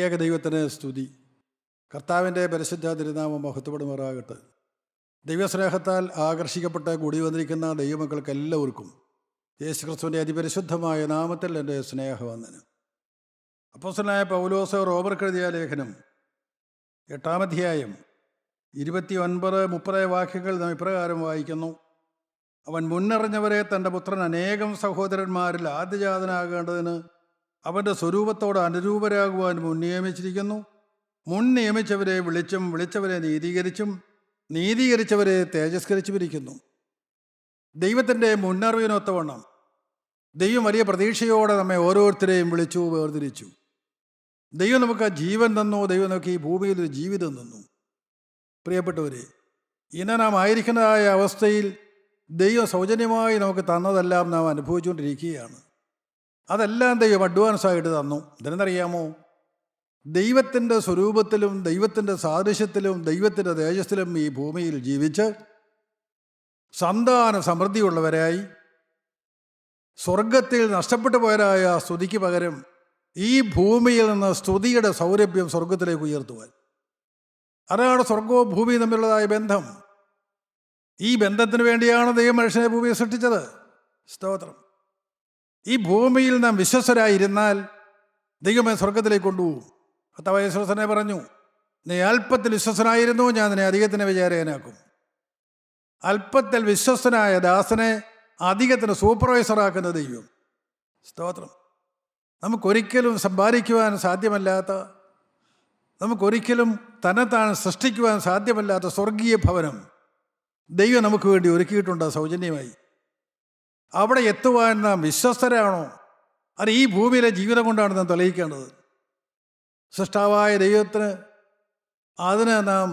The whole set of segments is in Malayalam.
ത്രിയേക ദൈവത്തിന് സ്തുതി. കർത്താവിൻ്റെ പരിശുദ്ധ തിരുനാമം മഹത്വപ്പെടുമാറാകട്ടെ. ദൈവസ്നേഹത്താൽ ആകർഷിക്കപ്പെട്ട് കൂടി വന്നിരിക്കുന്ന ദൈവമക്കൾക്ക് എല്ലാവർക്കും യേശുക്രിസ്തുവിൻ്റെ അതിപരിശുദ്ധമായ നാമത്തിൽ എൻ്റെ സ്നേഹവന്ദനം. അപ്പോസ്തലനായ പൗലോസ് റോമർക്ക് എഴുതിയ ലേഖനം 8-ാം അധ്യായം 29-30 വാക്യങ്ങൾ നാം ഇപ്രകാരം വായിക്കുന്നു. അവൻ മുന്നറിഞ്ഞവരെ തൻ്റെ പുത്രൻ അനേകം സഹോദരന്മാരിൽ ആദ്യജാതനാകേണ്ടതിന് അവൻ്റെ സ്വരൂപത്തോട് അനുരൂപരാകുവാൻ മുൻ നിയമിച്ചിരിക്കുന്നു. മുൻ നിയമിച്ചവരെ വിളിച്ചും വിളിച്ചവരെ നീതീകരിച്ചും നീതീകരിച്ചവരെ തേജസ്കരിച്ചുമിരിക്കുന്നു. ദൈവത്തിൻ്റെ മുന്നറിവിനൊത്തവണ്ണം ദൈവം വലിയ പ്രതീക്ഷയോടെ നമ്മെ ഓരോരുത്തരെയും വിളിച്ചു വേർതിരിച്ചു. ദൈവം നമുക്ക് ജീവൻ തന്നു. ദൈവം നമുക്ക് ഈ ഭൂമിയിൽ ഒരു ജീവിതം തന്നു. പ്രിയപ്പെട്ടവരെ, ഇന്ന് നാം ആയിരിക്കുന്നതായ അവസ്ഥയിൽ ദൈവം സൗജന്യമായി നമുക്ക് തന്നതെല്ലാം നാം അനുഭവിച്ചുകൊണ്ടിരിക്കുകയാണ്. അതെല്ലാം ദൈവം അഡ്വാൻസായിട്ട് തന്നു. എന്തെന്നറിയാമോ? ദൈവത്തിൻ്റെ സ്വരൂപത്തിലും ദൈവത്തിൻ്റെ സാദൃശ്യത്തിലും ദൈവത്തിൻ്റെ തേജസ്സിലും ഈ ഭൂമിയിൽ ജീവിച്ച് സന്താന സമൃദ്ധിയുള്ളവരായി സ്വർഗത്തിൽ നഷ്ടപ്പെട്ടു പോയവരായ സ്തുതിക്ക് പകരം ഈ ഭൂമിയിൽ നിന്ന് സ്തുതിയുടെ സൗരഭ്യം സ്വർഗത്തിലേക്ക് ഉയർത്തുവാൻ. അതാണ് സ്വർഗവും ഭൂമിയും തമ്മിലുള്ളതായ ബന്ധം. ഈ ബന്ധത്തിന് വേണ്ടിയാണ് ദൈവം മനുഷ്യനെ ഭൂമിയെ സൃഷ്ടിച്ചത്. സ്തോത്രം. ഈ ഭൂമിയിൽ നാം വിശ്വസ്തരായിരുന്നാൽ ദൈവമേ സ്വർഗത്തിലേക്ക് കൊണ്ടുപോകും. കർത്താവായ യേശുക്രിസ്തു പറഞ്ഞു, നീ അല്പത്തിൽ വിശ്വസ്തനായിരുന്നു, ഞാൻ നിന്നെ അധികത്തിന് വിചാരകനാക്കും. അല്പത്തിൽ വിശ്വസ്തനായ ദാസനെ അധികത്തിന് സൂപ്പർവൈസറാക്കുന്ന ദൈവം. സ്തോത്രം. നമുക്കൊരിക്കലും സമ്പാദിക്കുവാൻ സാധ്യമല്ലാത്ത, നമുക്കൊരിക്കലും തന്നെത്താൻ സൃഷ്ടിക്കുവാൻ സാധ്യമല്ലാത്ത സ്വർഗീയ ഭവനം ദൈവം നമുക്ക് വേണ്ടി ഒരുക്കിയിട്ടുണ്ട് സൗജന്യമായി. അവിടെ എത്തുവാൻ നാം വിശ്വസ്തരാണോ? അത് ഈ ഭൂമിയിലെ ജീവിതം കൊണ്ടാണ് നാം തെളിയിക്കേണ്ടത്. സൃഷ്ടാവായ ദൈവത്തിന് അതിന് നാം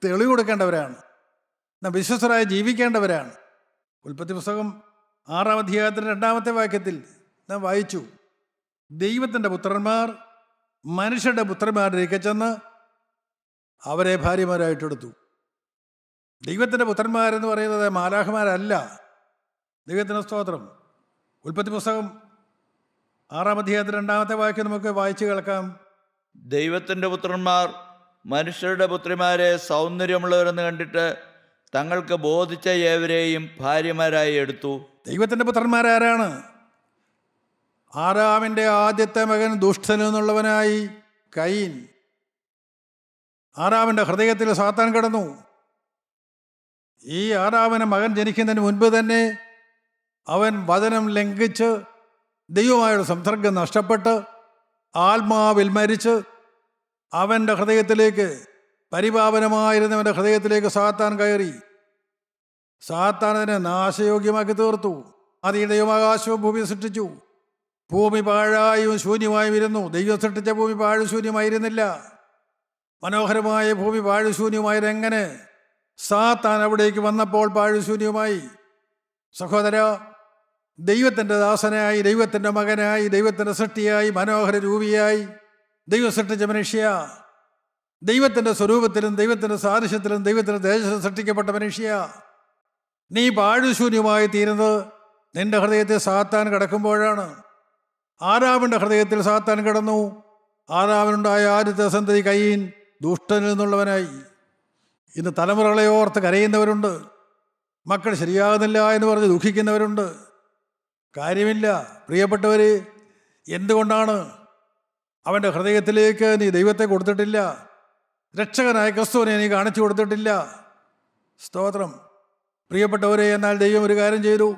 തെളിവ് കൊടുക്കേണ്ടവരാണ്. നാം വിശ്വസ്തരായി ജീവിക്കേണ്ടവരാണ്. ഉൽപ്പത്തി പുസ്തകം 6-ാം അധ്യായത്തിൻ്റെ 2-ാമത്തെ വാക്യത്തിൽ നാം വായിച്ചു, ദൈവത്തിൻ്റെ പുത്രന്മാർ മനുഷ്യരുടെ പുത്രന്മാരിലേക്ക് ചെന്ന് അവരെ ഭാര്യമാരായിട്ടെടുത്തു. ദൈവത്തിൻ്റെ പുത്രന്മാരെന്ന് പറയുന്നത് മാലാഖമാരല്ല. ദൈവത്തിന് സ്തോത്രം. ഉൽപ്പത്തി പുസ്തകം 6-ാം അധ്യായത്തിൽ 2-ാമത്തെ വാക്യം നമുക്ക് വായിച്ചു കേൾക്കാം. ദൈവത്തിൻ്റെ പുത്രന്മാർ മനുഷ്യരുടെ പുത്രിമാരെ സൗന്ദര്യമുള്ളവരെന്ന് കണ്ടിട്ട് തങ്ങൾക്ക് ബോധിച്ച ഏവരെയും ഭാര്യമാരായി എടുത്തു. ദൈവത്തിൻ്റെ പുത്രന്മാരാരാണ്? ആദാമിൻ്റെ ആദ്യത്തെ മകൻ ദുഷ്ടനെന്നുള്ളവനായി കയീൻ. ആദാമിൻ്റെ ഹൃദയത്തിൽ സാത്താൻ കിടന്നു. ഈ ആദാമിന് മകൻ ജനിക്കുന്നതിന് മുൻപ് തന്നെ അവൻ വചനം ലംഘിച്ച് ദൈവമായുള്ള സംസർഗം നഷ്ടപ്പെട്ട് ആത്മാവിൽ മരിച്ച് അവൻ്റെ ഹൃദയത്തിലേക്ക്, പരിപാവനമായിരുന്നവൻ്റെ ഹൃദയത്തിലേക്ക് സാത്താൻ കയറി. സാത്താൻ അതിനെ നാശയോഗ്യമാക്കി തീർത്തു. അതിൽ ദൈവം ആകാശവും ഭൂമി സൃഷ്ടിച്ചു. ഭൂമി പാഴായും ശൂന്യമായും ഇരുന്നു. ദൈവം സൃഷ്ടിച്ച ഭൂമി പാഴും ശൂന്യമായിരുന്നില്ല. മനോഹരമായ ഭൂമി പാഴും ശൂന്യമായതെങ്ങനെ? സാത്താൻ അവിടേക്ക് വന്നപ്പോൾ പാഴും ശൂന്യമായി. സഹോദര, ദൈവത്തിൻ്റെ ദാസനായി, ദൈവത്തിൻ്റെ മകനായി, ദൈവത്തിൻ്റെ സൃഷ്ടിയായി, മനോഹര രൂപിയായി ദൈവം സൃഷ്ടിച്ച മനുഷ്യ, ദൈവത്തിൻ്റെ സ്വരൂപത്തിലും ദൈവത്തിൻ്റെ സാദൃശ്യത്തിലും ദൈവത്തിൻ്റെ തേജസ്സിലും സൃഷ്ടിക്കപ്പെട്ട മനുഷ്യ, നീ പാഴുശൂന്യമായി തീരുന്നത് നിന്റെ ഹൃദയത്തിൽ സാത്താൻ കിടക്കുമ്പോഴാണ്. ആദാമിൻ്റെ ഹൃദയത്തിൽ സാത്താൻ കിടന്നു. ആദാമിനുണ്ടായ ആദ്യത്തെ സന്തതി കയീൻ ദുഷ്ടനിൽ നിന്നുള്ളവനായി. ഇന്ന് തലമുറകളെ ഓർത്ത് കരയുന്നവരുണ്ട്. മക്കൾ ശരിയാകുന്നില്ല എന്ന് പറഞ്ഞ് ദുഃഖിക്കുന്നവരുണ്ട്. കാര്യമില്ല പ്രിയപ്പെട്ടവർ. എന്തുകൊണ്ടാണ്? അവൻ്റെ ഹൃദയത്തിലേക്ക് നീ ദൈവത്തെ കൊടുത്തിട്ടില്ല. രക്ഷകനായ ക്രിസ്തുവിനെ നീ കാണിച്ചു കൊടുത്തിട്ടില്ല. സ്തോത്രം. പ്രിയപ്പെട്ടവരെ, എന്നാൽ ദൈവം ഒരു കാര്യം ചെയ്തു.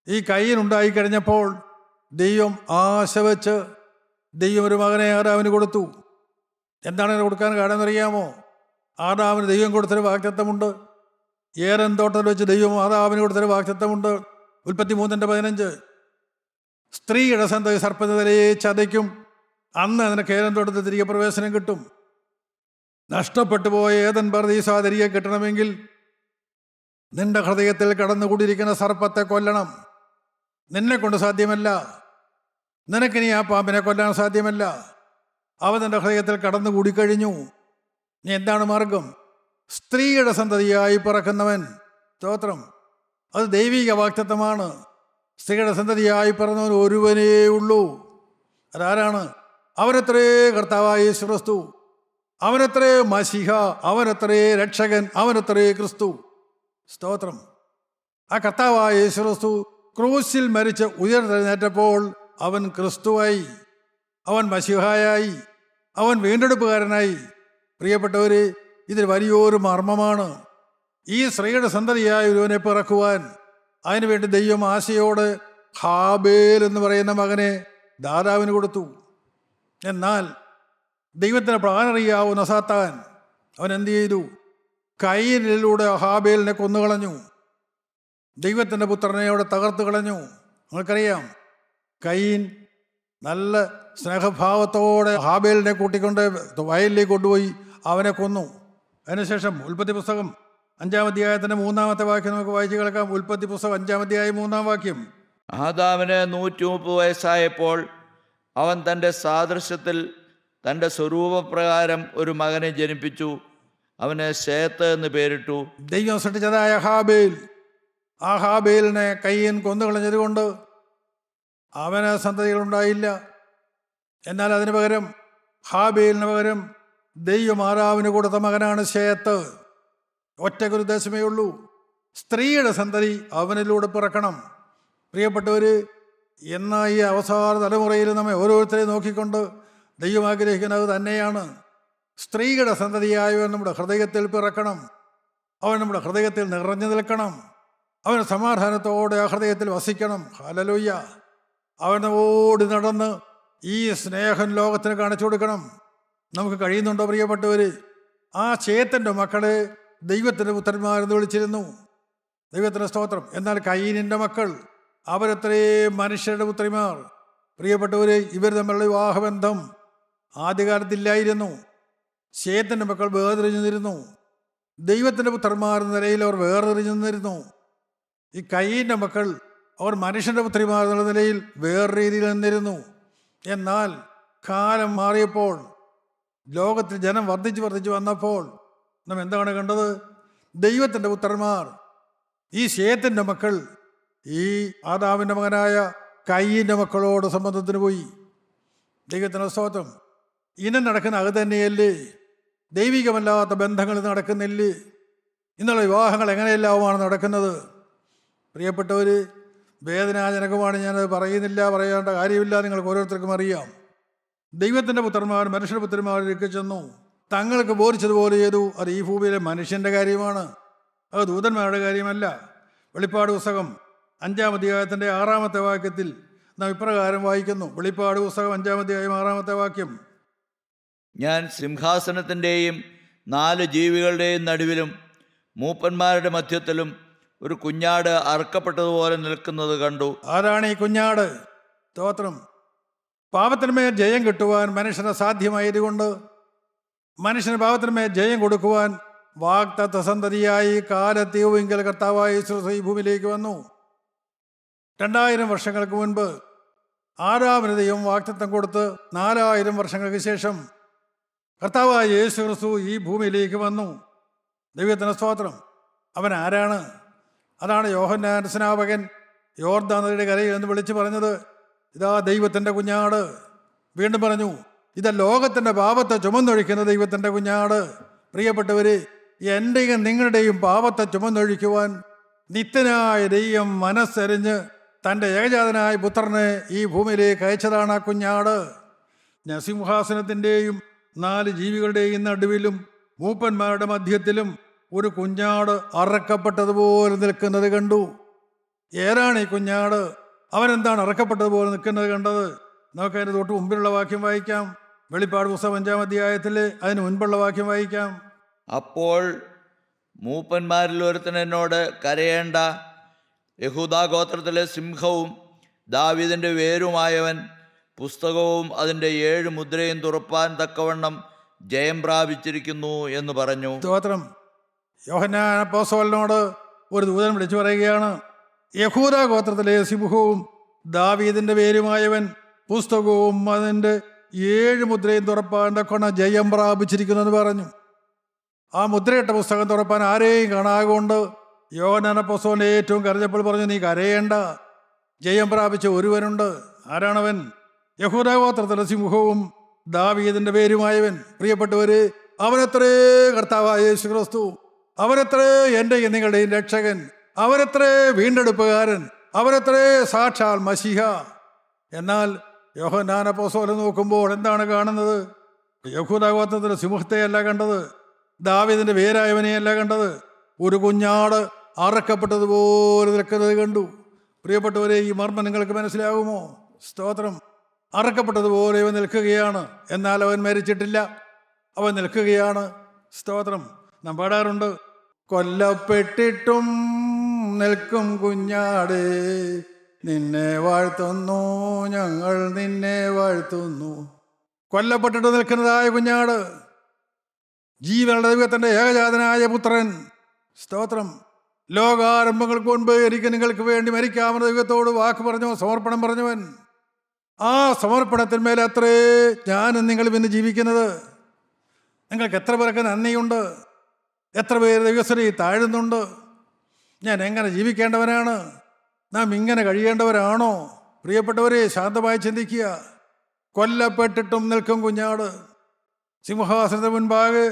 ഈ കയീൻ ഉണ്ടായിക്കഴിഞ്ഞപ്പോൾ ദൈവം ആശ വെച്ച് ദൈവം ഒരു മകനെ ആദാമിന് കൊടുത്തു. എന്താണ് കൊടുക്കാൻ കാണുന്നറിയാമോ? ആദാമിന് ദൈവം കൊടുത്തൊരു വാഗ്ദത്തമുണ്ട്. ഏദൻ തോട്ടത്തിൽ വെച്ച് ദൈവം ആദാമിന് കൊടുത്തൊരു വാഗ്ദത്തമുണ്ട്. ഉൽപ്പത്തി 3:15, സ്ത്രീയുടെ സന്തതി സർപ്പത്തെ തലയെ ചതയ്ക്കും, അന്ന് നിനക്ക് ഏദൻ തോട്ടത്തിൽ തിരികെ പ്രവേശനം കിട്ടും. നഷ്ടപ്പെട്ടു പോയ ഏദൻ പർദീസ തിരികെ കിട്ടണമെങ്കിൽ നിന്റെ ഹൃദയത്തിൽ കടന്നുകൂടിയിരിക്കുന്ന സർപ്പത്തെ കൊല്ലണം. നിന്നെ കൊണ്ട് സാധ്യമല്ല. നിനക്കിനി ആ പാമ്പിനെ കൊല്ലാൻ സാധ്യമല്ല. അവ നിന്റെ ഹൃദയത്തിൽ കടന്നുകൂടിക്കഴിഞ്ഞു. നീ എന്താണ് മാർഗം? സ്ത്രീയുടെ സന്തതിയായി പിറക്കുന്നവൻ. സ്തോത്രം. അത് ദൈവിക വാഗ്ദത്തമാണ്. സ്ത്രീയുടെ സന്തതിയായി പിറന്നവൻ ഒരുവനേ ഉള്ളൂ. അതാരാണ്? അവനത്രേ കർത്താവായ യേശു ക്രിസ്തു, അവനത്രേ മശിഹ, അവനത്രേ രക്ഷകൻ, അവനത്രേ ക്രിസ്തു. സ്തോത്രം. ആ കർത്താവായ യേശു ക്രിസ്തു ക്രൂശിൽ മരിച്ച് ഉയർത്തെഴുന്നേറ്റപ്പോൾ അവൻ ക്രിസ്തുവായി, അവൻ മശിഹായായി, അവൻ വീണ്ടെടുപ്പുകാരനായി. പ്രിയപ്പെട്ടവരെ, ഇതിൽ വലിയൊരു മർമ്മമാണ്. ഈ സ്ത്രീയുടെ സന്തതിയായ ഒരുവനെ പിറക്കുവാൻ അതിനുവേണ്ടി ദൈവം ആശയോട് ഹാബേൽ എന്ന് പറയുന്ന മകനെ ദാതാവിന് കൊടുത്തു. എന്നാൽ ദൈവത്തിന് പ്ലാനറിയാവുന്ന സാത്താൻ അവൻ എന്ത് ചെയ്തു? കയീനിലൂടെ ഹാബേലിനെ കൊന്നുകളഞ്ഞു. ദൈവത്തിൻ്റെ പുത്രനെ അവിടെ തകർത്ത് കളഞ്ഞു. നിങ്ങൾക്കറിയാം, കയീൻ നല്ല സ്നേഹഭാവത്തോടെ ഹാബേലിനെ കൂട്ടിക്കൊണ്ട് വയലിലേക്ക് കൊണ്ടുപോയി അവനെ കൊന്നു. അതിനുശേഷം ഉൽപ്പത്തി പുസ്തകം 5-ാം അധ്യായത്തിൻ്റെ 3-ാമത്തെ വാക്യം നമുക്ക് വായിച്ചു കേൾക്കാം. ഉൽപ്പത്തി പുസ്തകം 5-ാം അധ്യായം 3-ാം വാക്യം. ആദാമിന് 130 വയസ്സായപ്പോൾ അവൻ തൻ്റെ സാദൃശ്യത്തിൽ തൻ്റെ സ്വരൂപപ്രകാരം ഒരു മകനെ ജനിപ്പിച്ചു. അവന് ശേത്ത് എന്ന് പേരിട്ടു. ദൈവം സൃഷ്ടിച്ചതായ ഹാബേൽ, ആ ഹാബേലിനെ കയ്യൻ കൊന്നുകളഞ്ഞതുകൊണ്ട് അവന് സന്തതികളുണ്ടായില്ല. എന്നാൽ അതിന് പകരം, ഹാബേലിന് പകരം ദൈവം ആദാമിന് കൊടുത്ത മകനാണ് ശേത്ത്. ഒറ്റയ്ക്കൊരു ഉദ്ദേശമേ ഉള്ളൂ, സ്ത്രീയുടെ സന്തതി അവനിലൂടെ പിറക്കണം. പ്രിയപ്പെട്ടവർ, എന്ന ഈ അവസാന തലമുറയിൽ നമ്മെ ഓരോരുത്തരെയും നോക്കിക്കൊണ്ട് ദൈവം ആഗ്രഹിക്കുന്നത് തന്നെയാണ്. സ്ത്രീയുടെ സന്തതിയായവൻ നമ്മുടെ ഹൃദയത്തിൽ പിറക്കണം. അവൻ നമ്മുടെ ഹൃദയത്തിൽ നിറഞ്ഞു നിൽക്കണം. അവൻ സമാധാനത്തോടെ ആ ഹൃദയത്തിൽ വസിക്കണം. ഹല്ലേലൂയ. അവൻ ഓടി നടന്ന് ഈ സ്നേഹം ലോകത്തിന് കാണിച്ചു കൊടുക്കണം. നമുക്ക് കഴിയുന്നുണ്ടോ പ്രിയപ്പെട്ടവർ? ആ ചേത്തൻ്റെ മക്കളെ ദൈവത്തിൻ്റെ പുത്രന്മാരെന്ന് വിളിച്ചിരുന്നു. ദൈവത്തിൻ്റെ സ്തോത്രം. എന്നാൽ കയീനിൻ്റെ മക്കൾ അവരത്രയും മനുഷ്യരുടെ പുത്രിമാർ. പ്രിയപ്പെട്ടവരെ, ഇവർ തമ്മിലുള്ള വിവാഹബന്ധം ആദ്യകാലത്തില്ലായിരുന്നു. ശേത്തിൻ്റെ മക്കൾ വേർതിരിഞ്ഞു നിന്നിരുന്നു. ദൈവത്തിൻ്റെ പുത്രന്മാർ എന്ന നിലയിൽ അവർ വേർതിരിഞ്ഞു നിന്നിരുന്നു. ഈ കയീൻ്റെ മക്കൾ അവർ മനുഷ്യൻ്റെ പുത്രിമാർ എന്നുള്ള നിലയിൽ വേറെ രീതിയിൽ നിന്നിരുന്നു. എന്നാൽ കാലം മാറിയപ്പോൾ, ലോകത്തിൽ ജനം വർദ്ധിച്ചു വന്നപ്പോൾ നാം എന്താണ് കണ്ടത്? ദൈവത്തിൻ്റെ പുത്രന്മാർ, ഈ ശേത്തിൻ്റെ മക്കൾ, ഈ ആദാമിൻ്റെ മകനായ കയീൻ്റെ മക്കളോട് സംബന്ധത്തിന് പോയി. ദൈവത്തിൻ്റെ സ്തോത്രം. ഇനം നടക്കുന്ന അത് തന്നെയല്ലേ? ദൈവികമല്ലാത്ത ബന്ധങ്ങൾ നടക്കുന്നില്ലേ? ഇന്നുള്ള വിവാഹങ്ങൾ എങ്ങനെയെല്ലാമാണ് നടക്കുന്നത്? പ്രിയപ്പെട്ടവർ, വേദനാജനകമാണ്. ഞാനത് പറയുന്നില്ല, പറയേണ്ട കാര്യമില്ല, നിങ്ങൾക്ക് ഓരോരുത്തർക്കും അറിയാം. ദൈവത്തിൻ്റെ പുത്രന്മാർ മനുഷ്യരുടെ പുത്രന്മാരിലേക്ക് ചെന്നു, തങ്ങൾക്ക് ബോധിച്ചതുപോലെ ചെയ്തു. അത് ഈ ഭൂമിയിലെ മനുഷ്യൻ്റെ കാര്യമാണ്, അത് ദൂതന്മാരുടെ കാര്യമല്ല. വെളിപ്പാട് പുസ്തകം 5-ാം അധ്യായത്തിൻ്റെ 6-ാമത്തെ വാക്യത്തിൽ നാം ഇപ്രകാരം വായിക്കുന്നു. വെളിപ്പാട് പുസ്തകം 5-ാം അധ്യായം 6-ാമത്തെ വാക്യം. ഞാൻ സിംഹാസനത്തിൻ്റെയും 4 ജീവികളുടെയും നടുവിലും മൂപ്പന്മാരുടെ മധ്യത്തിലും ഒരു കുഞ്ഞാട് അറുക്കപ്പെട്ടതുപോലെ നിൽക്കുന്നത് കണ്ടു. ആരാണ് ഈ കുഞ്ഞാട്? സ്തോത്രം. പാപത്തിന്മേൽ ജയം കിട്ടുവാൻ മനുഷ്യന് സാധ്യമായതുകൊണ്ട് മനുഷ്യന് പാപത്തിന്മേൽ ജയം കൊടുക്കുവാൻ വാഗ്ദത്ത സന്തതിയായി കാലത്തീവുമെങ്കിൽ കർത്താവായ യേശു ഈ ഭൂമിയിലേക്ക് വന്നു. 2000 വർഷങ്ങൾക്ക് മുൻപ് ആദാമിന് ദൈവം വാഗ്ദത്തം കൊടുത്ത് 4000 വർഷങ്ങൾക്ക് ശേഷം കർത്താവായ യേശു ക്രിസ്തു ഈ ഭൂമിയിലേക്ക് വന്നു. ദൈവത്തിൻ്റെ സ്തോത്രം. അവൻ ആരാണ്? അതാണ് യോഹന്നാൻ സ്നാപകൻ യോർദാൻ നദിയുടെ കരയിൽ എന്ന് വിളിച്ചു പറഞ്ഞത്, ഇതാ ദൈവത്തിൻ്റെ കുഞ്ഞാട്. വീണ്ടും പറഞ്ഞു, ഇതാ ലോകത്തിൻ്റെ പാപത്തെ ചുമന്നൊഴിക്കുന്ന ദൈവത്തിൻ്റെ കുഞ്ഞാട്. പ്രിയപ്പെട്ടവർ, എൻ്റെയും നിങ്ങളുടെയും പാപത്തെ ചുമന്നൊഴിക്കുവാൻ നിത്യനായ ദൈവം മനസ്സരിഞ്ഞ് തൻ്റെ ഏകജാതനായ പുത്രനെ ഈ ഭൂമിയിലേക്ക് അയച്ചതാണ് ആ കുഞ്ഞാട്. സിംഹാസനത്തിൻ്റെയും 4 ജീവികളുടെയും നടുവിലും മൂപ്പന്മാരുടെ മധ്യത്തിലും ഒരു കുഞ്ഞാട് അറക്കപ്പെട്ടതുപോലെ നിൽക്കുന്നത് കണ്ടു. ഏതാണ് ഈ കുഞ്ഞാട്? അവനെന്താണ് അറക്കപ്പെട്ടതുപോലെ നിൽക്കുന്നത് കണ്ടത്? നമുക്കതിന് തൊട്ട് മുമ്പിലുള്ള വാക്യം വായിക്കാം. വെളിപ്പാട് പുസ്തകം 5-ാം അധ്യായത്തിൽ അതിന് മുൻപുള്ള വാക്യം വായിക്കാം. അപ്പോൾ മൂപ്പന്മാരിൽ ഒരുത്തൻ എന്നോട്, കരയേണ്ട, യഹൂദാ ഗോത്രത്തിലെ സിംഹവും ദാവീദിൻ്റെ വേരുമായവൻ പുസ്തകവും അതിൻ്റെ 7 മുദ്രയും തുറപ്പാൻ തക്കവണ്ണം ജയം പ്രാപിച്ചിരിക്കുന്നു എന്ന് പറഞ്ഞു. സ്തോത്രം. യോഹന്നാൻ അപ്പോസ്തലനോട് ഒരു ദൂതൻ വിളിച്ചു പറയുകയാണ്, യഹൂദാ ഗോത്രത്തിലെ സിംഹവും ദാവീദിൻ്റെ വേരുമായവൻ പുസ്തകവും അതിൻ്റെ 7 മുദ്രയും തുറപ്പാൻ തക്കവണ്ണം ജയം പ്രാപിച്ചിരിക്കുന്നു എന്ന് പറഞ്ഞു. ആ മുദ്രയിട്ട പുസ്തകം തുറപ്പാൻ ആരെയും കാണാകൊണ്ട് യോഹന്നാൻ അപ്പോസ്തലൻ ഏറ്റവും കരഞ്ഞപ്പോൾ പറഞ്ഞു, നീ കരയേണ്ട, ജയം പ്രാപിച്ച ഒരുവനുണ്ട്. ആരാണവൻ? യഹൂദാ ഗോത്രത്തിലെ സിംഹവും ദാവീദിന്റെ പേരുമായവൻ. പ്രിയപ്പെട്ടവര്, അവനത്രേ കർത്താവായ യേശു ക്രിസ്തു, അവനത്രേ എൻ്റെയും നിങ്ങളുടെയും രക്ഷകൻ, അവനത്രേ വീണ്ടെടുപ്പുകാരൻ, അവനത്രേ സാക്ഷാൽ മശിഹ. എന്നാൽ യോഹന്നാൻ അപ്പോസ്തലൻ നോക്കുമ്പോൾ എന്താണ് കാണുന്നത്? യഹൂദ ഗോത്രത്തിന്റെ സിംഹത്തെയല്ല കണ്ടത്, ദാവീദിന്റെ പേരായവനെയല്ല കണ്ടത്, ഒരു കുഞ്ഞാട് അറക്കപ്പെട്ടതുപോലെ നിൽക്കുന്നത് കണ്ടു. പ്രിയപ്പെട്ടവരെ, ഈ മർമ്മം നിങ്ങൾക്ക് മനസ്സിലാകുമോ? സ്തോത്രം. അറക്കപ്പെട്ടതുപോലെ ഇവൻ നിൽക്കുകയാണ്. എന്നാൽ അവൻ മരിച്ചിട്ടില്ല, അവൻ നിൽക്കുകയാണ്. സ്തോത്രം. നാം പാടാറുണ്ട്, കൊല്ലപ്പെട്ടിട്ടും നിൽക്കും കുഞ്ഞാടേ, നിന്നെ വാഴ്ത്തുന്നു ഞങ്ങൾ, നിന്നെ വാഴ്ത്തുന്നു. കൊല്ലപ്പെട്ടിട്ട് നിൽക്കുന്നതായ കുഞ്ഞാട്, ജീവനുള്ള ദൈവത്തിൻ്റെ ഏകജാതനായ പുത്രൻ. സ്തോത്രം. ലോകാരംഭങ്ങൾക്ക് മുൻപ് എനിക്ക് നിങ്ങൾക്ക് വേണ്ടി മരിക്കാമെന്ന് ദൈവത്തോട് വാക്ക് പറഞ്ഞു, സമർപ്പണം പറഞ്ഞവൻ. ആ സമർപ്പണത്തിന്മേൽ അത്രേ ഞാനും നിങ്ങളും ഇന്ന് ജീവിക്കുന്നത്. നിങ്ങൾക്ക് എത്ര പേർക്ക് നന്ദിയുണ്ട്, എത്ര പേര് ദൈവസ്ഥരെ താഴുന്നുണ്ട്. ഞാൻ എങ്ങനെ ജീവിക്കേണ്ടവനാണ്, നാം ഇങ്ങനെ കഴിയേണ്ടവരാണോ? പ്രിയപ്പെട്ടവരെ, ശാന്തമായി ചിന്തിക്കുക. കൊല്ലപ്പെട്ടിട്ടും നിൽക്കും കുഞ്ഞാട്. സിംഹാസനത്തിന് മുൻപാകെ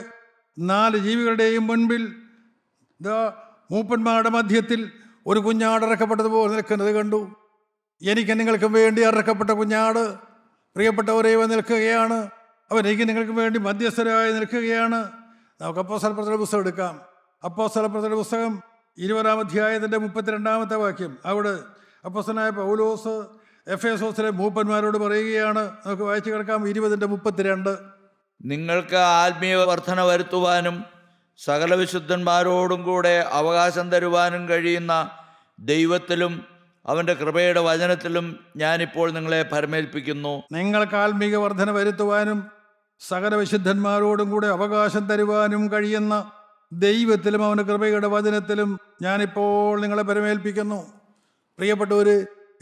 4 ജീവികളുടെയും മുൻപിൽ മൂപ്പന്മാരുടെ മധ്യത്തിൽ ഒരു കുഞ്ഞാട് ഇറക്കപ്പെട്ടതുപോലെ നിൽക്കുന്നത് കണ്ടു. എനിക്ക് നിങ്ങൾക്കും വേണ്ടി ഇറക്കപ്പെട്ട കുഞ്ഞാട്, പ്രിയപ്പെട്ടവരെ, ഇവ നിൽക്കുകയാണ്. അവൻ എനിക്ക് നിങ്ങൾക്കും വേണ്ടി മധ്യസ്ഥരായി നിൽക്കുകയാണ്. നമുക്ക് അപ്പോസ്തലപ്രവൃത്തിയുടെ പുസ്തകം എടുക്കാം. അപ്പോസ്തലപ്രവൃത്തിയുടെ പുസ്തകം 20-ാം അധ്യായത്തിൻ്റെ 32-ാമത്തെ വാക്യം. അവിടെ അപ്പോസ്തലനായ പൗലോസ് എഫേസോസിലെ മൂപ്പന്മാരോട് പറയുകയാണ്. നമുക്ക് വായിച്ചു കിടക്കാം. 20:32. നിങ്ങൾക്ക് ആത്മീയ വർധന വരുത്തുവാനും സകല വിശുദ്ധന്മാരോടും കൂടെ അവകാശം തരുവാനും കഴിയുന്ന ദൈവത്തിലും അവൻ്റെ കൃപയുടെ വചനത്തിലും ഞാനിപ്പോൾ നിങ്ങളെ ഭരമേൽപ്പിക്കുന്നു. നിങ്ങൾക്ക് ആത്മീക വർധന വരുത്തുവാനും സകല വിശുദ്ധന്മാരോടും കൂടെ അവകാശം തരുവാനും കഴിയുന്ന ദൈവത്തിലും അവൻ്റെ കൃപയുടെ വചനത്തിലും ഞാനിപ്പോൾ നിങ്ങളെ ഭരമേൽപ്പിക്കുന്നു. പ്രിയപ്പെട്ടവർ,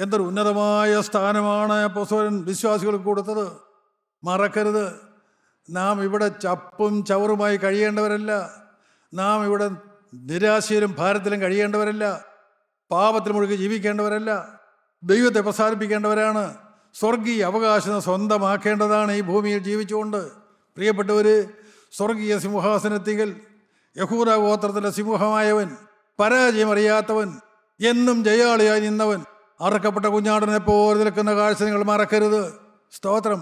എന്തൊരു ഉന്നതമായ സ്ഥാനമാണ് അപ്പോസ്തലൻ വിശ്വാസികൾക്ക് കൊടുത്തത്. മറക്കരുത്, നാം ഇവിടെ ചപ്പും ചവറുമായി കഴിയേണ്ടവരല്ല. നാം ഇവിടെ നിരാശയിലും ഭാരത്തിലും കഴിയേണ്ടവരല്ല. പാപത്തിൽ മുഴുകി ജീവിക്കേണ്ടവരല്ല. ദൈവത്തെ പ്രസാദിപ്പിക്കേണ്ടവരാണ്. സ്വർഗീയ അവകാശം സ്വന്തമാക്കേണ്ടതാണ് ഈ ഭൂമിയിൽ ജീവിച്ചുകൊണ്ട്. പ്രിയപ്പെട്ടവർ, സ്വർഗീയ സിംഹാസനത്തിങ്കൽ യഹൂദ ഗോത്രത്തിൻ്റെ സിംഹമായവൻ, പരാജയമറിയാത്തവൻ, എന്നും ജയാളിയായി നിന്നവൻ, അറക്കപ്പെട്ട കുഞ്ഞാടനെ പോലെ നിൽക്കുന്ന കാഴ്ച നിങ്ങൾ മറക്കരുത്. സ്തോത്രം.